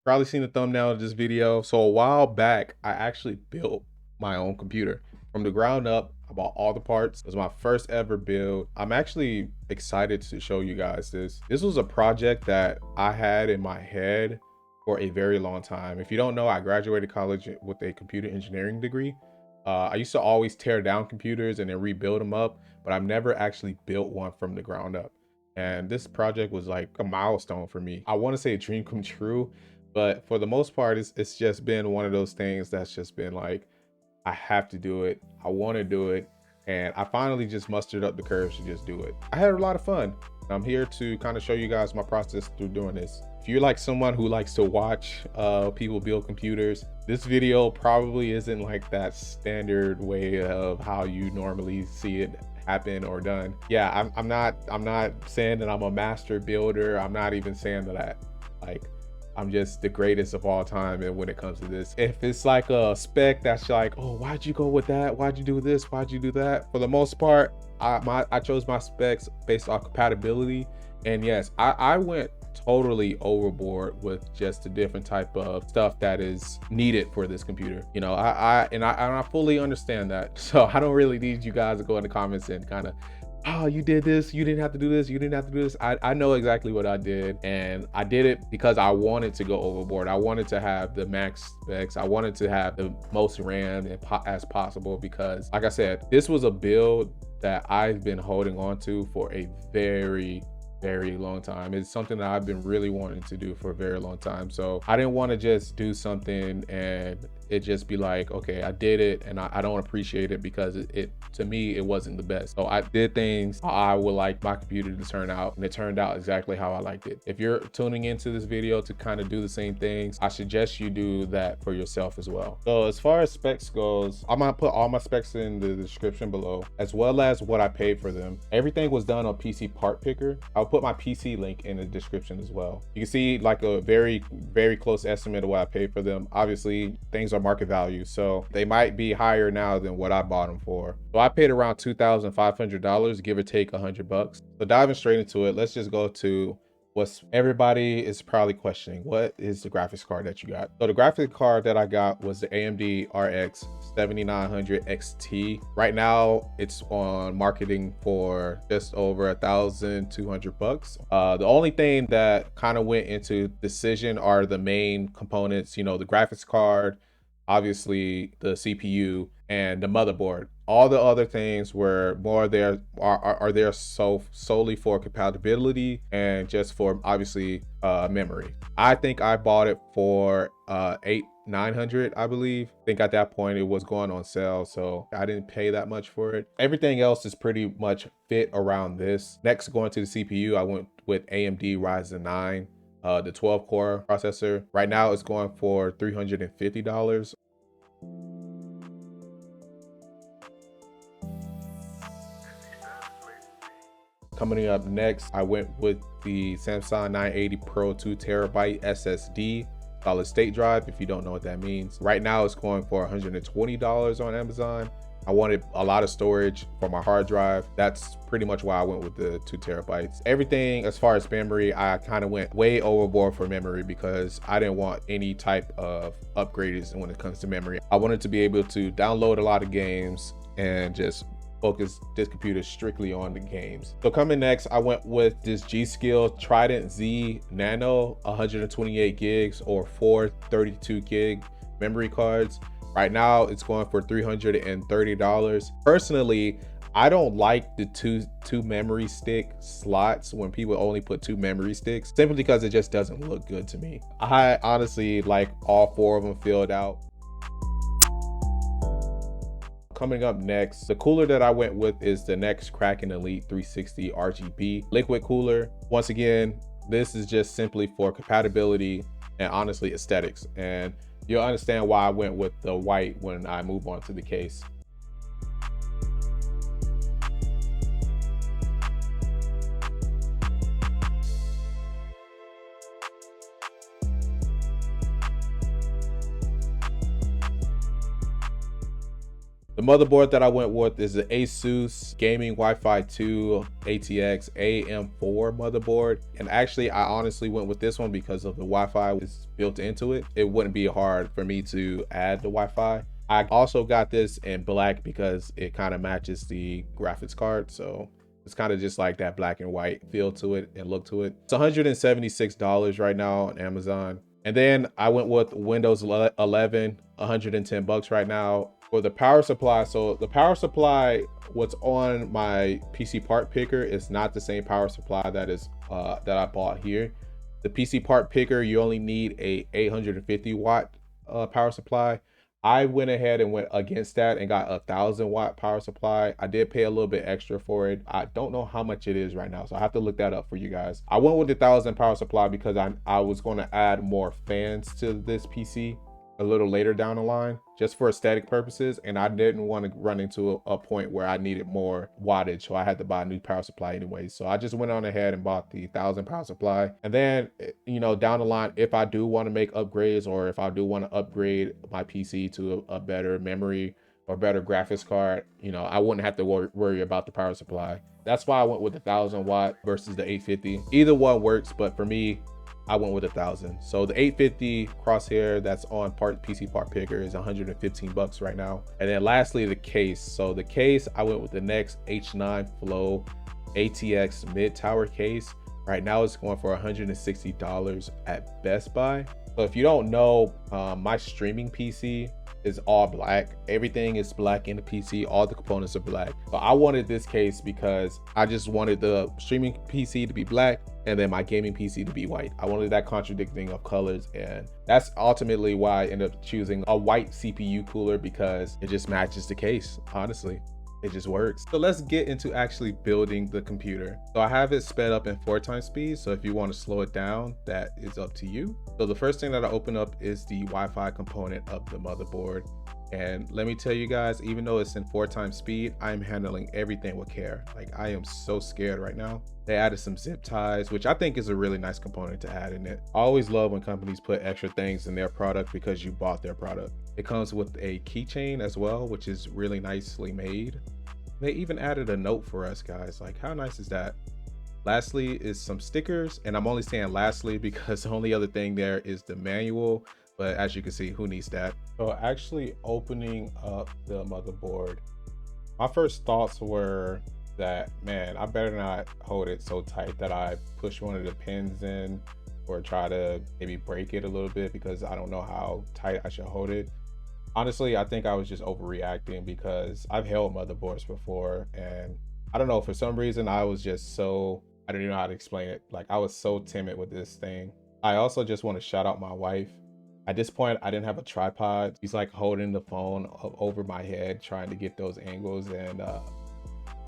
Probably seen the thumbnail of this video. So a while back, I actually built my own computer from the ground up. I bought all the parts. It was my first ever build. I'm actually excited to show you guys this. This was a project that I had in my head for a very long time. If you don't know, I graduated college with a computer engineering degree. I used to always tear down computers and then rebuild them up, but I've never actually built one from the ground up. And this project was like a milestone for me. I want to say a dream come true, but for the most part, it's just been one of those things that's just been like, I have to do it. I want to do it. And I finally just mustered up the courage to just do it. I had a lot of fun. I'm here to kind of show you guys my process through doing this. If you're like someone who likes to watch people build computers, this video probably isn't like that standard way of how you normally see it happen or done. Yeah, I'm not saying that I'm a master builder. I'm not even saying that I'm just the greatest of all time. And when it comes to this, if it's like a spec that's like, oh, why'd you go with that? Why'd you do this? Why'd you do that? For the most part, I chose my specs based on compatibility. And yes, I went totally overboard with just the different type of stuff that is needed for this computer. You know, I fully understand that. So I don't really need you guys to go in the comments and kind of, oh, you did this, you didn't have to do this, you didn't have to do this. I know exactly what I did, and I did it because I wanted to go overboard. I wanted to have the max specs. I wanted to have the most RAM as possible because, like I said, this was a build that I've been holding on to for a very long time. It's something that I've been really wanting to do for a very long time. So I didn't want to just do something and it just be like, okay, I did it and I don't appreciate it because it to me, it wasn't the best. So I did things how I would like my computer to turn out, and it turned out exactly how I liked it. If you're tuning into this video to kind of do the same things, I suggest you do that for yourself as well. So as far as specs goes, I'm gonna put all my specs in the description below, as well as what I paid for them. Everything was done on PC Part Picker. I'll put my PC link in the description as well. You can see like a very close estimate of what I paid for them. Obviously, things are market value, so they might be higher now than what I bought them for. So I paid around $2,500, give or take $100. So diving straight into it, let's just go to what everybody is probably questioning. What is the graphics card that you got? So the graphics card that I got was the AMD RX 7900 XT. Right now it's on marketing for just over $1,200. The only thing that kind of went into decision are the main components, you know, the graphics card, obviously the CPU, and the motherboard. All the other things were more there are there solely for compatibility and just for obviously memory. I think I bought it for $900, I believe. I think at that point it was going on sale, so I didn't pay that much for it. Everything else is pretty much fit around this. Next, going to the CPU, I went with AMD Ryzen 9. The 12 core processor. Right now it's going for $350. Coming up next, I went with the Samsung 980 Pro 2TB SSD solid state drive. If you don't know what that means, right now it's going for $120 on Amazon. I wanted a lot of storage for my hard drive. That's pretty much why I went with the 2 TB. Everything as far as memory, I kind of went way overboard for memory because I didn't want any type of upgrades when it comes to memory. I wanted to be able to download a lot of games and just focus this computer strictly on the games. So coming next, I went with this G.Skill Trident Z Nano 128 gigs or 4 32 gig memory cards. Right now it's going for $330. Personally, I don't like the two memory stick slots when people only put 2 memory sticks, simply because it just doesn't look good to me. I honestly like all 4 of them filled out. Coming up next, the cooler that I went with is the next Kraken Elite 360 RGB liquid cooler. Once again, this is just simply for compatibility and honestly aesthetics, and you'll understand why I went with the white when I move on to the case. The motherboard that I went with is the Asus Gaming Wi-Fi 2 ATX AM4 motherboard. And actually, I honestly went with this one because of the Wi-Fi is built into it. It wouldn't be hard for me to add the Wi-Fi. I also got this in black because it kind of matches the graphics card. So it's kind of just like that black and white feel to it and look to it. It's $176 right now on Amazon. And then I went with Windows 11, 110 bucks right now. For the power supply, so the power supply, what's on my PC part picker is not the same power supply that is that I bought here. The PC part picker, you only need a 850 watt power supply. I went ahead and went against that and got a 1,000 watt power supply. I did pay a little bit extra for it. I don't know how much it is right now, so I have to look that up for you guys. I went with the 1,000 power supply because I was going to add more fans to this PC a little later down the line, just for aesthetic purposes, and I didn't want to run into a point where I needed more wattage, so I had to buy a new power supply anyway. So I just went on ahead and bought the 1,000 power supply. And then, you know, down the line, if I do want to make upgrades, or if I do want to upgrade my PC to a better memory or better graphics card, you know, I wouldn't have to worry about the power supply. That's why I went with the 1,000 watt versus the 850. Either one works, but for me, I went with 1,000. So the 850 crosshair that's on PC part picker is 115 bucks right now. And then lastly, the case. So the case, I went with the next H9 Flow ATX mid tower case. Right now it's going for $160 at Best Buy. So if you don't know, my streaming PC is all black. Everything is black in the PC. All the components are black. So I wanted this case because I just wanted the streaming PC to be black and then my gaming PC to be white. I wanted that contradicting of colors, and that's ultimately why I ended up choosing a white CPU cooler, because it just matches the case. Honestly, it just works. So let's get into actually building the computer. So I have it sped up in 4x speed. So if you want to slow it down, that is up to you. So the first thing that I open up is the Wi-Fi component of the motherboard. And let me tell you guys, even though it's in 4x speed, I'm handling everything with care. Like, I am so scared right now. They added some zip ties, which I think is a really nice component to add in it. I always love when companies put extra things in their product because you bought their product. It comes with a keychain as well, which is really nicely made. They even added a note for us, guys. Like, how nice is that? Lastly is some stickers, and I'm only saying lastly because the only other thing there is the manual. But as you can see, who needs that? So actually opening up the motherboard, my first thoughts were that, man, I better not hold it so tight that I push one of the pins in or try to maybe break it a little bit, because I don't know how tight I should hold it. Honestly, I think I was just overreacting because I've held motherboards before, and I don't know, for some reason I was just so, I don't even know how to explain it. Like, I was so timid with this thing. I also just want to shout out my wife. At this point, I didn't have a tripod. He's like holding the phone over my head, trying to get those angles.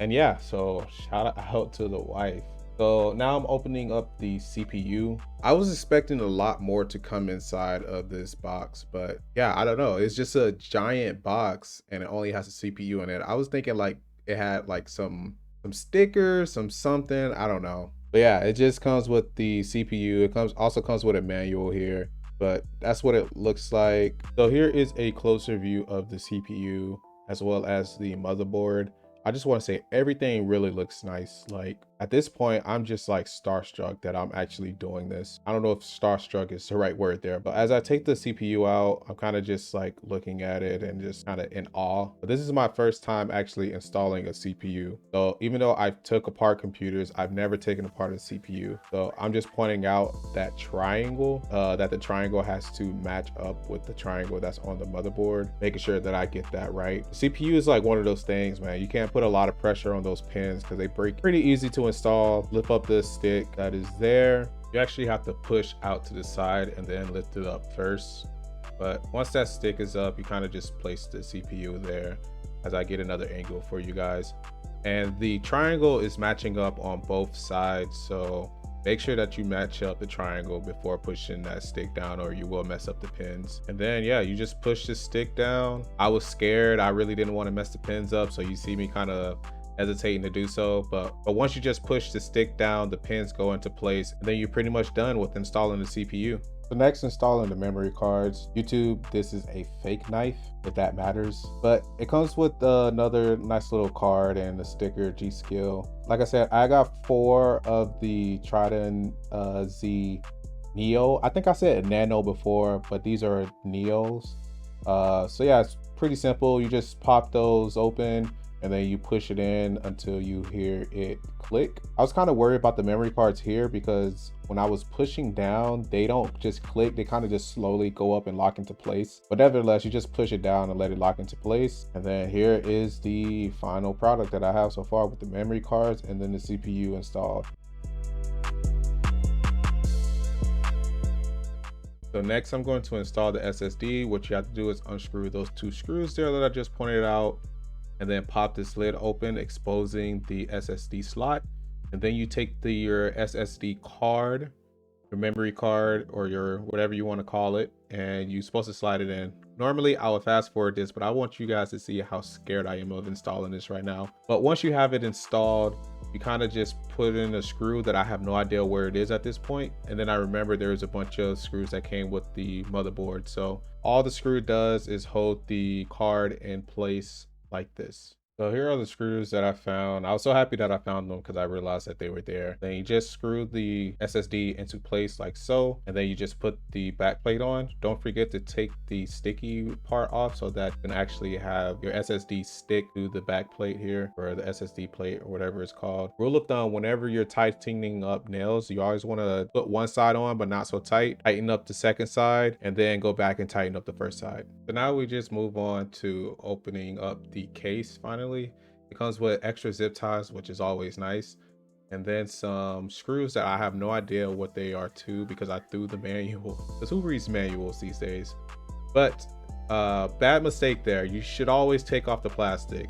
And yeah, so shout out to the wife. So now I'm opening up the CPU. I was expecting a lot more to come inside of this box, but yeah, I don't know. It's just a giant box and it only has a CPU in it. I was thinking like it had like some stickers, something, I don't know. But yeah, it just comes with the CPU. It also comes with a manual here, but that's what it looks like. So here is a closer view of the CPU as well as the motherboard. I just want to say everything really looks nice. Like, at this point, I'm just like starstruck that I'm actually doing this. I don't know if starstruck is the right word there, but as I take the CPU out, I'm kind of just like looking at it and just kind of in awe. But this is my first time actually installing a CPU. So even though I took apart computers, I've never taken apart a CPU. So I'm just pointing out that triangle, that the triangle has to match up with the triangle that's on the motherboard, making sure that I get that right. The CPU is like one of those things, man. You can't put a lot of pressure on those pins because they break pretty easy to install. Lift up this stick that is there. You actually have to push out to the side and then lift it up first. But once that stick is up, you kind of just place the CPU there as I get another angle for you guys. And the triangle is matching up on both sides, so make sure that you match up the triangle before pushing that stick down, or you will mess up the pins. And then yeah, you just push the stick down. I was scared. I really didn't want to mess the pins up, so you see me kind of hesitating to do so, but once you just push the stick down, the pins go into place, and then you're pretty much done with installing the CPU. So next, installing the memory cards. YouTube, this is a fake knife, if that matters. But it comes with another nice little card and a sticker, G-Skill. Like I said, I got 4 of the Trident Z Neo. I think I said Nano before, but these are Neos. So yeah, it's pretty simple. You just pop those open and then you push it in until you hear it click. I was kind of worried about the memory cards here because when I was pushing down, they don't just click, they kind of just slowly go up and lock into place. But nevertheless, you just push it down and let it lock into place. And then here is the final product that I have so far with the memory cards and then the CPU installed. So next I'm going to install the SSD. What you have to do is unscrew those 2 screws there that I just pointed out, and then pop this lid open, exposing the SSD slot. And then you take your SSD card, your memory card, or your whatever you want to call it, and you're supposed to slide it in. Normally I would fast forward this, but I want you guys to see how scared I am of installing this right now. But once you have it installed, you kind of just put in a screw that I have no idea where it is at this point. And then I remember there's a bunch of screws that came with the motherboard. So all the screw does is hold the card in place like this. So here are the screws that I found. I was so happy that I found them because I realized that they were there. Then you just screw the SSD into place like so, and then you just put the back plate on. Don't forget to take the sticky part off so that you can actually have your SSD stick to the back plate here, or the SSD plate, or whatever it's called. Rule of thumb, whenever you're tightening up nails, you always want to put one side on but not so tight. Tighten up the second side and then go back and tighten up the first side. So now we just move on to opening up the case finally. It comes with extra zip ties, which is always nice, and then some screws that I have no idea what they are too because I threw the manual, because who reads manuals these days? But bad mistake there. You should always take off the plastic.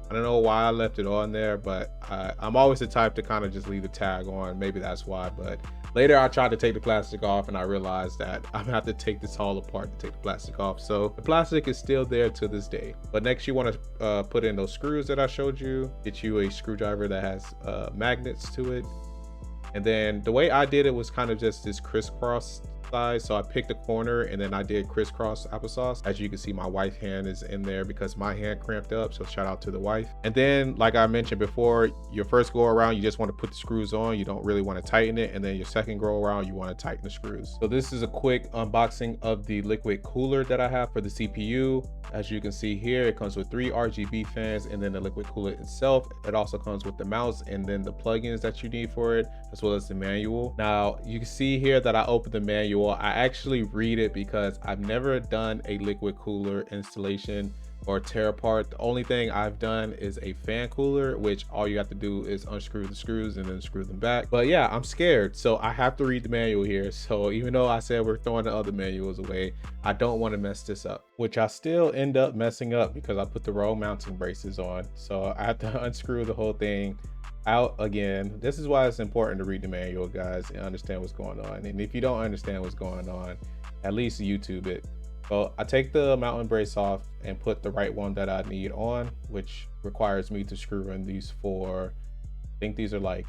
I don't know why I left it on there, but I'm always the type to kind of just leave the tag on. Maybe that's why. But later I tried to take the plastic off and I realized that I'm gonna have to take this all apart to take the plastic off. So the plastic is still there to this day. But next you want to put in those screws that I showed you. Get you a screwdriver that has magnets to it. And then the way I did it was kind of just this crisscross size. So I picked a corner and then I did crisscross applesauce. As you can see, my wife's hand is in there because my hand cramped up. So shout out to the wife. And then, like I mentioned before, your first go around, you just want to put the screws on. You don't really want to tighten it. And then your second go around, you want to tighten the screws. So this is a quick unboxing of the liquid cooler that I have for the CPU. As you can see here, it comes with 3 RGB fans and then the liquid cooler itself. It also comes with the mouse and then the plugins that you need for it, as well as the manual. Now you can see here that I opened the manual. I actually read it because I've never done a liquid cooler installation or tear apart. The only thing I've done is a fan cooler, which all you have to do is unscrew the screws and then screw them back. But yeah, I'm scared, so I have to read the manual here. So even though I said we're throwing the other manuals away, I don't want to mess this up, which I still end up messing up because I put the wrong mounting braces on. So I have to unscrew the whole thing out again. This is why it's important to read the manual, guys, and understand what's going on. And if you don't understand what's going on, at least YouTube it. So I take the mounting brace off and put the right one that I need on, which requires me to screw in these 4, I think these are like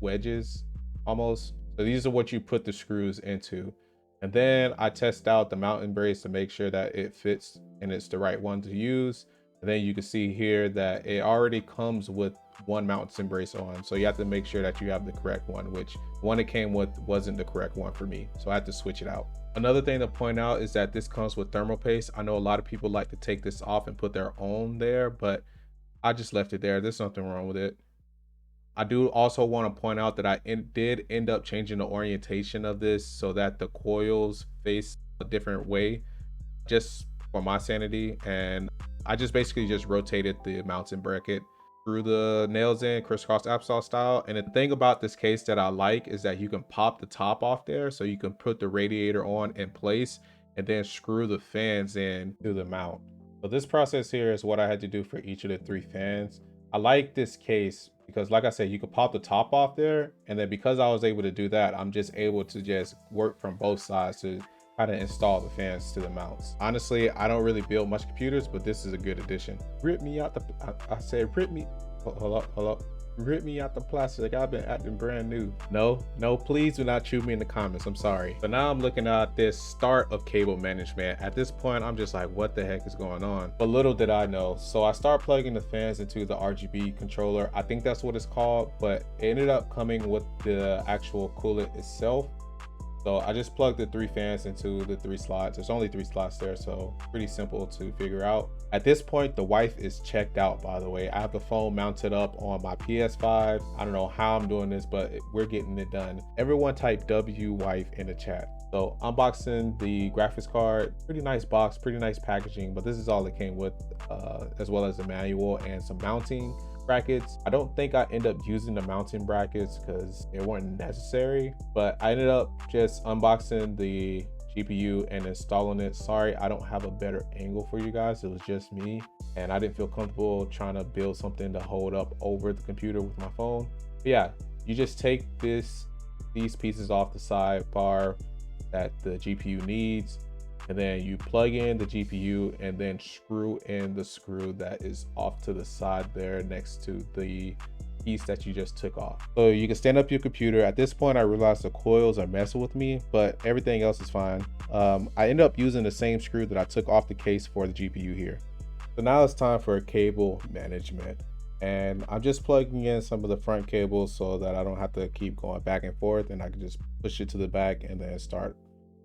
wedges almost. So these are what you put the screws into. And then I test out the mounting brace to make sure that it fits and it's the right one to use. And then you can see here that it already comes with 1 mounting brace on. So you have to make sure that you have the correct one, which the one it came with wasn't the correct one for me. So I had to switch it out. Another thing to point out is that this comes with thermal paste. I know a lot of people like to take this off and put their own there, but I just left it there. There's nothing wrong with it. I do also want to point out that I did end up changing the orientation of this so that the coils face a different way, just for my sanity. And I just basically just rotated the mounting bracket, screw the nails in crisscross applesauce style. And the thing about this case that I like is that you can pop the top off there, so you can put the radiator on in place and then screw the fans in to the mount. So this process here is what I had to do for each of the 3 fans. I like this case because, like I said, you could pop the top off there, and then because I was able to do that, I'm just able to just work from both sides to kind of install the fans to the mounts. Honestly, I don't really build much computers, but this is a good addition. Rip me out the, I said rip me Hold up, hold up. Rip me out the plastic. I've been acting brand new. No, no, please do not shoot me in the comments. I'm sorry. But now I'm looking at this start of cable management. At this point, I'm just like, what the heck is going on? But little did I know. So I start plugging the fans into the RGB controller. I think that's what it's called, but it ended up coming with the actual coolant itself. So I just plugged the 3 fans into the 3 slots. There's only 3 slots there, so pretty simple to figure out. At this point, the wife is checked out, by the way. I have the phone mounted up on my PS5. I don't know how I'm doing this, but we're getting it done. Everyone type W wife in the chat. So unboxing the graphics card, pretty nice box, pretty nice packaging, but this is all it came with, as well as the manual and some mounting brackets. I don't think I end up using the mounting brackets because they weren't necessary, but I ended up just unboxing the GPU and installing it. Sorry, I don't have a better angle for you guys. It was just me, and I didn't feel comfortable trying to build something to hold up over the computer with my phone. But yeah, you just take these pieces off the sidebar that the GPU needs, and then you plug in the GPU and then screw in the screw that is off to the side there next to the piece that you just took off. So you can stand up your computer. At this point, I realized the coils are messing with me, but everything else is fine. I ended up using the same screw that I took off the case for the GPU here. So now it's time for cable management. And I'm just plugging in some of the front cables so that I don't have to keep going back and forth, and I can just push it to the back and then start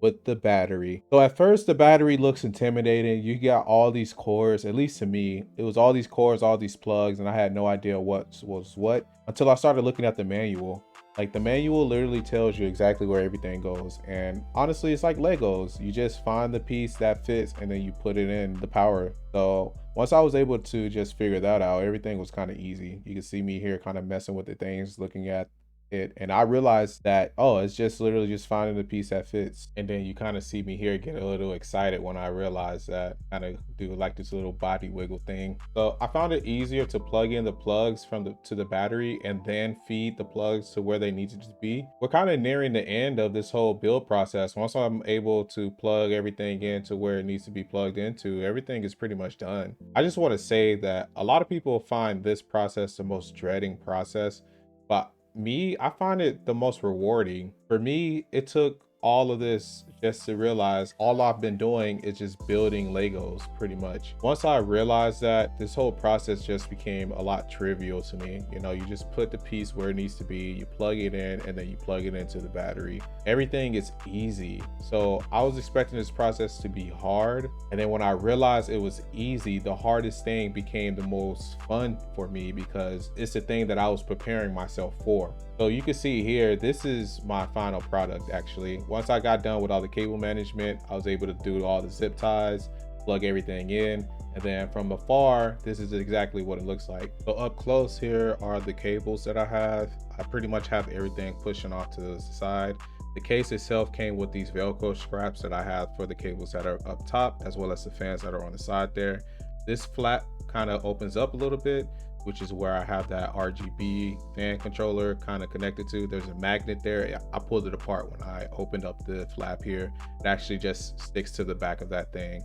with the battery. So at first the battery looks intimidating. You got all these cords, at least to me, it was all these cords, all these plugs, and I had no idea what was what until I started looking at the manual. Like the manual literally tells you exactly where everything goes. And honestly, it's like Legos. You just find the piece that fits and then you put it in the power. So once I was able to just figure that out, everything was kind of easy. You can see me here kind of messing with the things, looking at it, and I realized that, oh, it's just literally just finding the piece that fits. And then you kind of see me here get a little excited when I realized that, kind of do like this little body wiggle thing. So I found it easier to plug in the plugs to the battery and then feed the plugs to where they needed to be. We're kind of nearing the end of this whole build process. Once I'm able to plug everything into where it needs to be plugged into, everything is pretty much done. I just want to say that a lot of people find this process the most dreading process, but me, I find it the most rewarding. For me, it took all of this just to realize all I've been doing is just building Legos pretty much. Once I realized that, this whole process just became a lot trivial to me. You know, you just put the piece where it needs to be, you plug it in, and then you plug it into the battery. Everything is easy. So I was expecting this process to be hard, and then when I realized it was easy, the hardest thing became the most fun for me because it's the thing that I was preparing myself for. So you can see here, this is my final product actually. Once I got done with all the cable management, I was able to do all the zip ties, plug everything in, and then from afar, this is exactly what it looks like. So up close here are the cables that I have. I pretty much have everything pushing off to the side. The case itself came with these Velcro straps that I have for the cables that are up top, as well as the fans that are on the side there. This flap kind of opens up a little bit, which is where I have that RGB fan controller kind of connected to. There's a magnet there. I pulled it apart when I opened up the flap here. It actually just sticks to the back of that thing.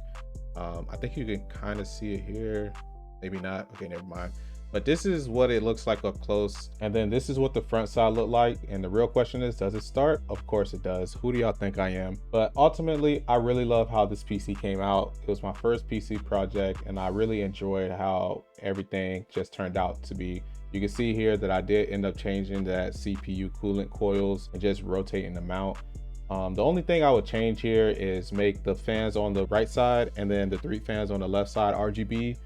I think you can kind of see it here. Maybe not. Okay, never mind. But this is what it looks like up close. And then this is what the front side looked like. And the real question is, does it start? Of course it does. Who do y'all think I am? But ultimately, I really love how this PC came out. It was my first PC project, and I really enjoyed how everything just turned out to be. You can see here that I did end up changing that CPU coolant coils and just rotating them out. The only thing I would change here is make the fans on the right side and then the 3 fans on the left side RGB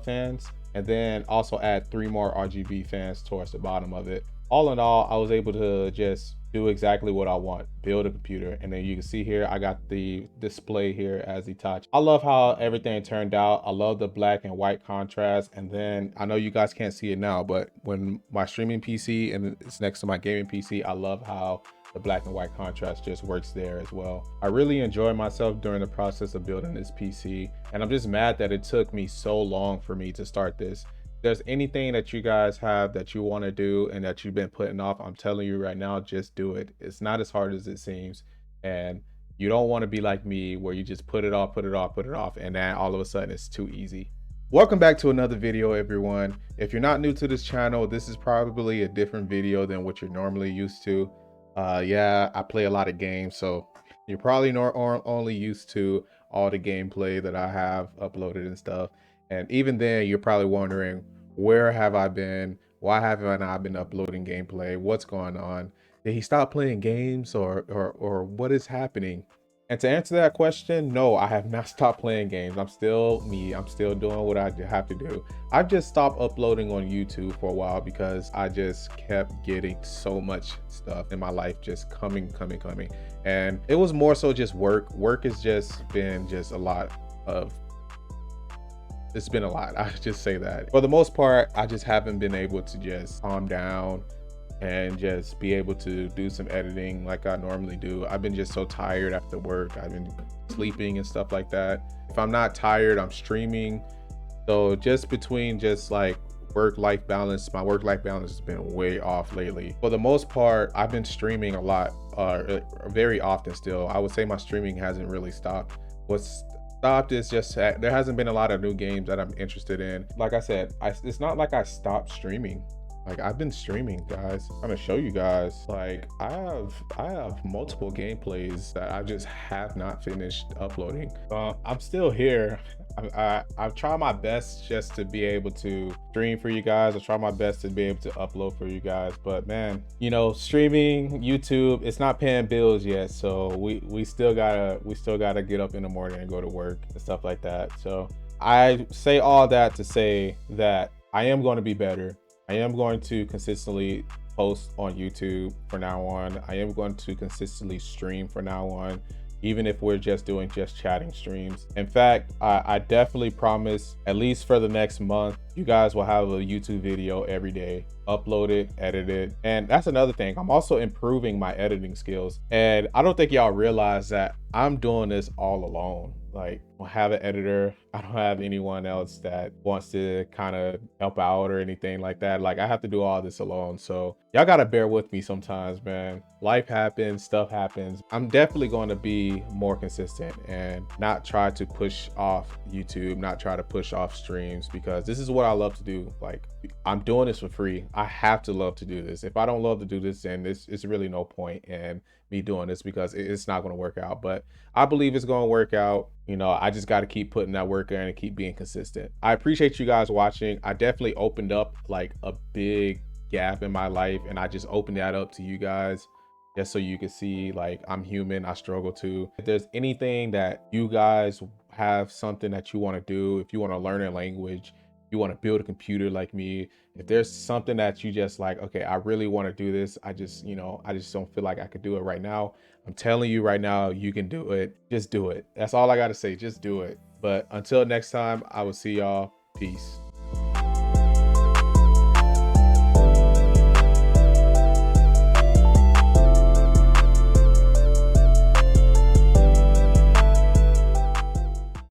fans, and then also add 3 more RGB fans towards the bottom of it. All in all, I was able to just do exactly what I want, build a computer. And then you can see here, I got the display here as the touch. I love how everything turned out. I love the black and white contrast. And then I know you guys can't see it now, but when my streaming PC and it's next to my gaming PC, I love how the black and white contrast just works there as well. I really enjoyed myself during the process of building this PC, and I'm just mad that it took me so long for me to start this. If there's anything that you guys have that you want to do and that you've been putting off, I'm telling you right now, just do it. It's not as hard as it seems, and you don't want to be like me where you just put it off, and then all of a sudden it's too easy. Welcome back to another video, everyone. If you're not new to this channel, this is probably a different video than what you're normally used to. Yeah, I play a lot of games, so you're probably only used to all the gameplay that I have uploaded and stuff. And even then, you're probably wondering, where have I been? Why haven't I not been uploading gameplay? What's going on? Did he stop playing games, or what is happening? And to answer that question, no, I have not stopped playing games. I'm still me. I'm still doing what I have to do. I've just stopped uploading on YouTube for a while because I just kept getting so much stuff in my life just coming. And it was more so just work. Work has just been just a lot of, it's been a lot. I just say that. For the most part, I just haven't been able to just calm down and just be able to do some editing like I normally do. I've been just so tired after work. I've been sleeping and stuff like that. If I'm not tired, I'm streaming. So just between just like work-life balance, my work-life balance has been way off lately. For the most part, I've been streaming a lot, very often still. I would say my streaming hasn't really stopped. What's stopped is just there hasn't been a lot of new games that I'm interested in. Like I said, it's not like I stopped streaming. Like, I've been streaming, guys. I'm gonna show you guys. Like, I have multiple gameplays that I just have not finished uploading. I'm still here. I've tried my best just to be able to stream for you guys. I try my best to be able to upload for you guys. But man, you know, streaming YouTube, it's not paying bills yet. So we still gotta get up in the morning and go to work and stuff like that. So I say all that to say that I am going to be better. I am going to consistently post on YouTube from now on. I am going to consistently stream from now on, even if we're just doing chatting streams. In fact, I definitely promise, at least for the next month, you guys will have a YouTube video every day, uploaded, edited. And that's another thing. I'm also improving my editing skills. And I don't think y'all realize that I'm doing this all alone. Like, I don't have an editor. I don't have anyone else that wants to kind of help out or anything like that. Like, I have to do all this alone. So y'all gotta bear with me sometimes, man. Life happens, stuff happens. I'm definitely going to be more consistent and not try to push off YouTube, not try to push off streams, because this is what I love to do. Like, I'm doing this for free. I have to love to do this. If I don't love to do this, then it's really no point in me doing this, because it's not going to work out. But I believe it's going to work out. You know, I just got to keep putting that work in and keep being consistent. I appreciate you guys watching. I definitely opened up like a big gap in my life, and I just opened that up to you guys just so you can see, like, I'm human. I struggle too. If there's anything that you guys have, something that you want to do, if you want to learn a language, you want to build a computer like me, if there's something that you just like, okay, I really want to do this, I just don't feel like I could do it right now, I'm telling you right now, you can do it. Just do it. That's all I got to say. Just do it. But until next time, I will see y'all. Peace.